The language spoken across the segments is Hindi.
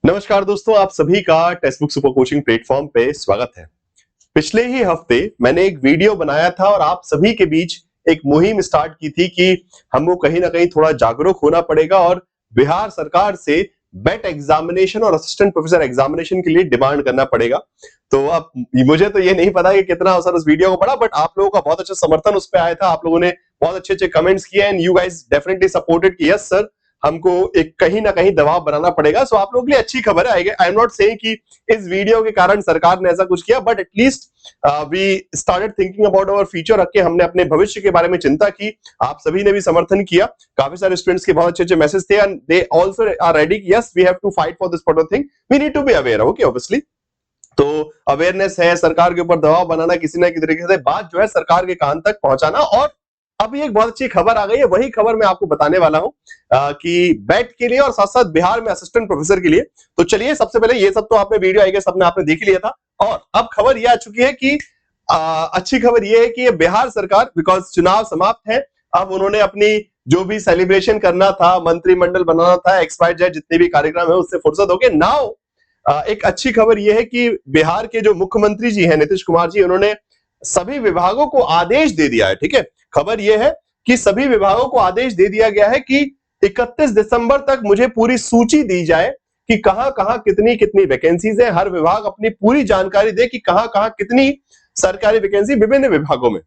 नमस्कार दोस्तों, आप सभी का text book super coaching platform पे स्वागत है। पिछले ही हफ्ते मैंने एक वीडियो बनाया था और आप सभी के बीच एक मुहिम स्टार्ट की थी कि हमको कहीं ना कहीं थोड़ा जागरूक होना पड़ेगा और बिहार सरकार से बेट एग्जामिनेशन और असिस्टेंट प्रोफेसर एग्जामिनेशन के लिए डिमांड करना पड़ेगा। तो अब मुझे तो ये नहीं पता कि कितना असर उस वीडियो को पड़ा, बट आप लोगों का बहुत अच्छा समर्थन उस पर आया था। आप लोगों ने बहुत अच्छे अच्छे कमेंट्स किए and you guys definitely supported कि यस सर, हमको एक कहीं ना कहीं दबाव बनाना पड़ेगा। सो आप लोगों के लिए अच्छी खबर है। आई एम नॉट सेइंग कि इस वीडियो के कारण सरकार ने ऐसा कुछ किया, but at least we started thinking about our future. रख के हमने अपने भविष्य के बारे में चिंता की। आप सभी ने भी समर्थन किया। काफी सारे स्टूडेंट्स के बहुत अच्छे अच्छे मैसेज थे and they also are ready. Yes, we have to fight for this particular thing, we need to be aware. Okay, obviously तो अवेयरनेस है, सरकार के ऊपर दबाव बनाना, किसी ना किसी तरीके से बात जो है सरकार के कान तक पहुंचाना। और अभी एक बहुत अच्छी खबर आ गई है, वही खबर मैं आपको बताने वाला हूं कि बैट के लिए और साथ साथ बिहार में असिस्टेंट प्रोफेसर के लिए। तो चलिए, सबसे पहले ये सब तो आपने वीडियो आई गेस सबने आपने देख लिया था, और अब खबर ये आ चुकी है कि अच्छी खबर ये है कि बिहार सरकार, बिकॉज चुनाव समाप्त है, अब उन्होंने अपनी जो भी सेलिब्रेशन करना था, मंत्रिमंडल बनाना था, XYZ जितने भी कार्यक्रम है उससे फुर्सत हो गए। नाउ एक अच्छी खबर यह है कि बिहार के जो मुख्यमंत्री जी हैं नीतीश कुमार जी, उन्होंने सभी विभागों को आदेश दे दिया है। ठीक है, खबर यह है कि सभी विभागों को आदेश दे दिया गया है कि 31 दिसंबर तक मुझे पूरी सूची दी जाए कि कहां कहां कितनी कितनी वैकेंसीज है। हर विभाग अपनी पूरी जानकारी दे कि कहां कहां कितनी सरकारी वैकेंसी विभिन्न विभागों में,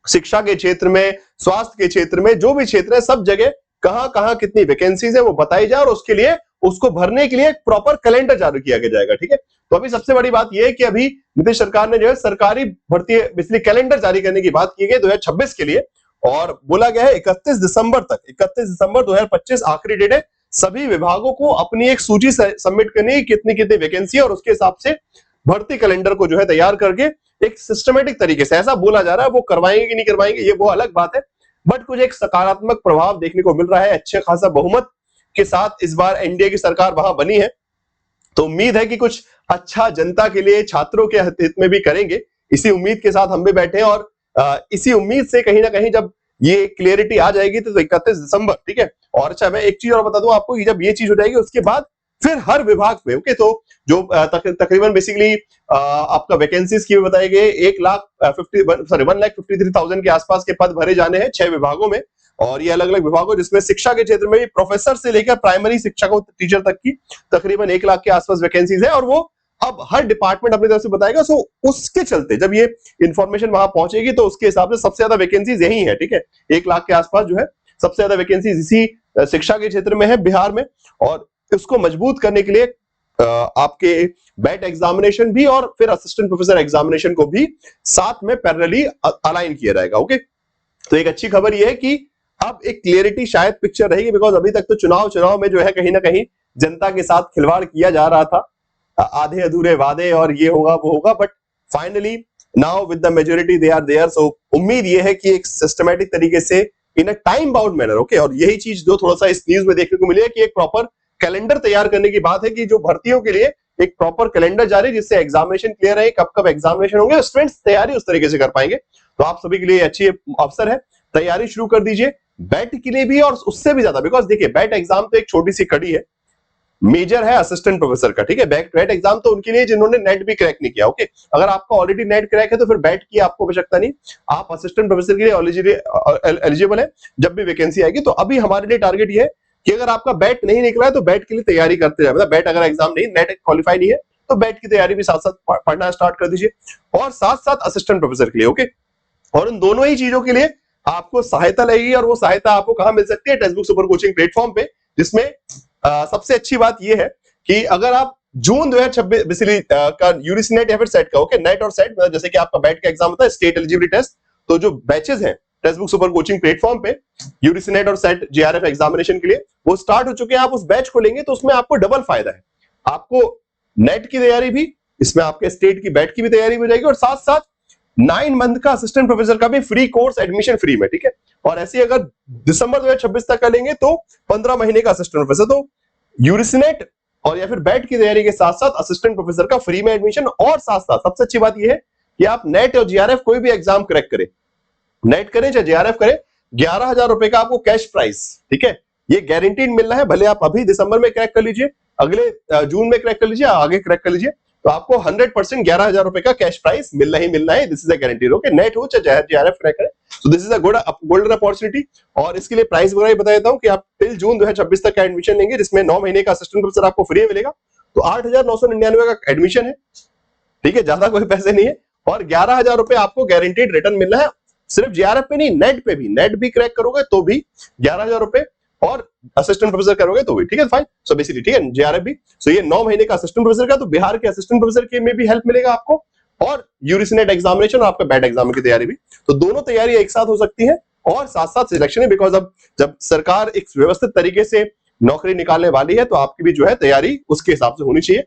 शिक्षा के क्षेत्र में, स्वास्थ्य के क्षेत्र में, जो भी क्षेत्र है सब जगह कहां कहां कितनी वैकेंसीज है वो बताई जाए, और उसके लिए उसको भरने के लिए एक प्रॉपर कैलेंडर जारी किया जाएगा। ठीक है, तो अभी सबसे बड़ी बात यह है कि अभी नीतीश सरकार ने जो है सरकारी भर्ती बिजली कैलेंडर जारी करने की बात की गई 2026 के लिए, और बोला गया है 31 दिसंबर तक, 31 दिसंबर 2025 आखिरी डेट है। सभी विभागों को अपनी एक सूची सबमिट करनी है, कितनी कितनी वैकेंसी, और उसके हिसाब से भर्ती कैलेंडर को जो है तैयार करके एक सिस्टमेटिक तरीके से, ऐसा बोला जा रहा है, वो करवाएंगे कि नहीं करवाएंगे ये वो अलग बात है, बट कुछ एक सकारात्मक प्रभाव देखने को मिल रहा है। अच्छे खासा बहुमत के साथ इस बार एनडीए की सरकार वहां बनी है, तो उम्मीद है कि कुछ अच्छा जनता के लिए, छात्रों के हित में भी करेंगे। इसी उम्मीद के साथ हम भी बैठे हैं, और इसी उम्मीद से कहीं ना कहीं जब ये क्लियरिटी आ जाएगी तो 31 दिसंबर, ठीक है। और अच्छा, मैं एक चीज और बता दूं आपको कि जब ये चीज हो जाएगी उसके बाद फिर हर विभाग में, ओके, तो जो तकरीबन बेसिकली आपका वैकेंसीज की बताई गई 1,53,000 के आसपास के पद भरे जाने हैं 6 विभागों में, और ये अलग अलग विभागों, जिसमें शिक्षा के क्षेत्र में भी प्रोफेसर से लेकर प्राइमरी शिक्षकों टीचर तक की तकरीबन 1 लाख के आसपास वैकेंसीज है, और वो अब हर डिपार्टमेंट अपनी तरफ से बताएगा। सो उसके चलते जब ये इंफॉर्मेशन वहां पहुंचेगी तो उसके हिसाब से सबसे ज्यादा वैकेंसीज यही है। ठीक है, 1 लाख के आसपास जो है सबसे ज्यादा वैकेंसीज इसी शिक्षा के क्षेत्र में है बिहार में, और इसको मजबूत करने के लिए आपके बैट एग्जामिनेशन भी और फिर असिस्टेंट प्रोफेसर एग्जामिनेशन को भी साथ में पैरेलली अलाइन किया जाएगा। ओके, तो एक अच्छी खबर यह है कि अब एक क्लियरिटी शायद पिक्चर रहेगी, बिकॉज अभी तक तो चुनाव में जो है कहीं ना कहीं जनता के साथ खिलवाड़ किया जा रहा था, आधे अधूरे वादे और ये होगा वो होगा, but finally now with the majority they are there. So उम्मीद ये है कि एक सिस्टमैटिक तरीके से in a time bound manner, okay, और यही चीज जो थोड़ा सा इस न्यूज में देखने को मिली है कि एक प्रॉपर कैलेंडर तैयार करने की बात है कि जो भर्तियों के लिए एक प्रॉपर कैलेंडर जारी, जिससे एग्जामिनेशन क्लियर है, कब कब एग्जामिनेशन होंगे, स्टूडेंट्स तैयारी उस तरीके से कर पाएंगे। तो आप सभी के लिए अच्छी अवसर है, तैयारी शुरू कर दीजिए बैट के लिए भी और उससे भी ज्यादा, बिकॉज देखिए बैट एग्जाम तो एक छोटी सी कड़ी है, मेजर है असिस्टेंट प्रोफेसर का। ठीक है, बैट एग्जाम तो उनके लिए जिन्होंने नेट भी क्रैक नहीं किया। ओके, अगर आपका ऑलरेडी नेट क्रैक है तो फिर बैट की आपको आवश्यकता नहीं, आप असिस्टेंट प्रोफेसर के लिए एलिजिबल है जब भी वैकेंसी आएगी। तो अभी हमारे लिए टारगेट ये है कि अगर आपका बैट नहीं निकला है तो बैट के लिए तैयारी करते जाए, मतलब बैट अगर एग्जाम नहीं, नेट क्वालिफाई नहीं है तो बैट की तैयारी भी साथ साथ पढ़ना स्टार्ट कर दीजिए, और साथ साथ असिस्टेंट प्रोफेसर के लिए। ओके, और उन दोनों ही चीजों के लिए आपको सहायता लगेगी, और वो सहायता आपको कहां मिल सकती है? Text book super coaching platform पे, जिसमें सबसे अच्छी बात यह है कि अगर आप जून 2026 का यूजीसी नेट या फिर सेट का, ओके, नेट और सेट, मतलब जैसे कि आपका बैट का एग्जाम होता है स्टेट एलिजिबिलिटी टेस्ट, तो जो बैचेस हैं text book super coaching platform पे यूजीसी नेट और सेट जेआरएफ एग्जामिनेशन के लिए वो स्टार्ट हो चुके हैं। आप उस बैच को लेंगे तो उसमें आपको डबल फायदा है, आपको नेट की तैयारी भी, इसमें आपके स्टेट की बैट की भी तैयारी हो जाएगी, और साथ साथ 9 मंथ का असिस्टेंट प्रोफेसर का भी फ्री कोर्स, एडमिशन फ्री में। ठीक है, और ऐसे अगर दिसंबर 2026 तक का लेंगे तो 15 महीने का असिस्टेंट प्रोफेसर, तो यूजीसी नेट और या फिर बैट की तैयारी के साथ साथ असिस्टेंट प्रोफेसर का फ्री में एडमिशन, और साथ साथ सबसे अच्छी बात यह है कि आप नेट और जेआरएफ कोई भी एग्जाम क्रैक करें, नेट करें चाहे जेआरएफ करें, 11,000 रुपए का आपको कैश प्राइस, ठीक है, ये गारंटीड मिलना है, भले आप अभी दिसंबर में क्रैक कर लीजिए, अगले जून में क्रैक कर लीजिए, आगे क्रैक कर लीजिए, तो आपको 100% 11,000 रुपए का कैश प्राइस मिलना ही मिलना है। This is a guarantee. Okay, net हो चाहे जेआरएफ क्रैक करे, so this is a golden opportunity. और इसके लिए प्राइस वगैरह बता देता हूं कि आप टिल जून 2026 तक का एडमिशन लेंगे, जिसमें 9 महीने का असिस्टेंट प्रोफेसर आपको फ्री मिलेगा, तो 8,999 का एडमिशन है, ठीक है, ज्यादा कोई पैसे नहीं है। और 11,000 रुपए आपको गारंटीड रिटर्न मिलना है, सिर्फ जेआरएफ पे नहीं, नेट पे भी, नेट भी क्रैक करोगे तो भी 11,000 रुपए, और असिस्टेंट प्रोफेसर करोगे तो भी, ठीक है, फाइन। सो बेसिकली, ठीक है, जेआरएफ भी। सो ये 9 महीने का असिस्टेंट प्रोफेसर का, तो बिहार के असिस्टेंट प्रोफेसर के में भी हेल्प मिलेगा आपको, और यूजीसी नेट एग्जामिनेशन और आपका बैट एग्जाम की तैयारी भी, तो दोनों तैयारी एक साथ हो सकती है, और साथ साथ सिलेक्शन है। बिकॉज अब जब सरकार एक व्यवस्थित तरीके से नौकरी निकालने वाली है, तो आपकी भी जो है तैयारी उसके हिसाब से होनी चाहिए।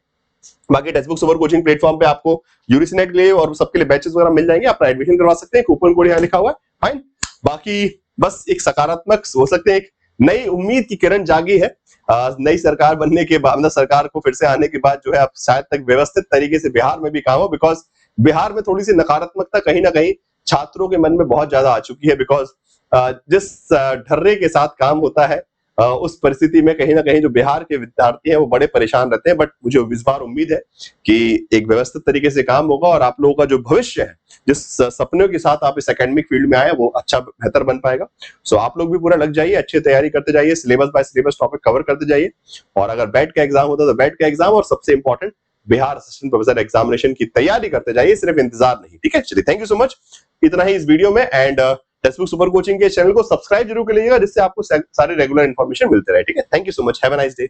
बाकी टेक्स्टबुक सुपर कोचिंग प्लेटफॉर्म पे आपको यूजीसी नेट के लिए और सबके लिए बैचेस वगैरह मिल जाएंगे, अपना एडमिशन करवा सकते हैं, कूपन कोड यहाँ लिखा हुआ है, फाइन। बाकी बस एक सकारात्मक हो सकते हैं, एक नई उम्मीद की किरण जागी है नई सरकार बनने के बाद, मतलब सरकार को फिर से आने के बाद जो है अब शायद तक व्यवस्थित तरीके से बिहार में भी काम हो। बिकॉज बिहार में थोड़ी सी नकारात्मकता कहीं ना कहीं छात्रों के मन में बहुत ज्यादा आ चुकी है। बिकॉज जिस ढर्रे के साथ काम होता है, उस परिस्थिति में कहीं ना कहीं जो बिहार के विद्यार्थी हैं वो बड़े परेशान रहते हैं। बट मुझे इस बार उम्मीद है कि एक व्यवस्थित तरीके से काम होगा, और आप लोगों का जो भविष्य है, जिस सपनों के साथ आप इस एकेडमिक फील्ड में आए, वो अच्छा बेहतर बन पाएगा। सो आप लोग भी पूरा लग जाइए, अच्छी तैयारी करते जाइए, syllabus by syllabus topic cover करते जाइए, और अगर बैट का एग्जाम होता है तो बैट का एग्जाम, और सबसे important Bihar assistant professor examination की तैयारी करते जाइए, सिर्फ इंतजार नहीं, ठीक है। चलिए, थैंक यू सो मच, इतना ही इस वीडियो में। एंड टेक्स्टबुक सुपर कोचिंग के चैनल को सब्सक्राइब जरूर कर लीजिएगा, जिससे आपको सारे रेगुलर इंफॉर्मेशन मिलते रहे, ठीक है। Thank you so much, have a nice day.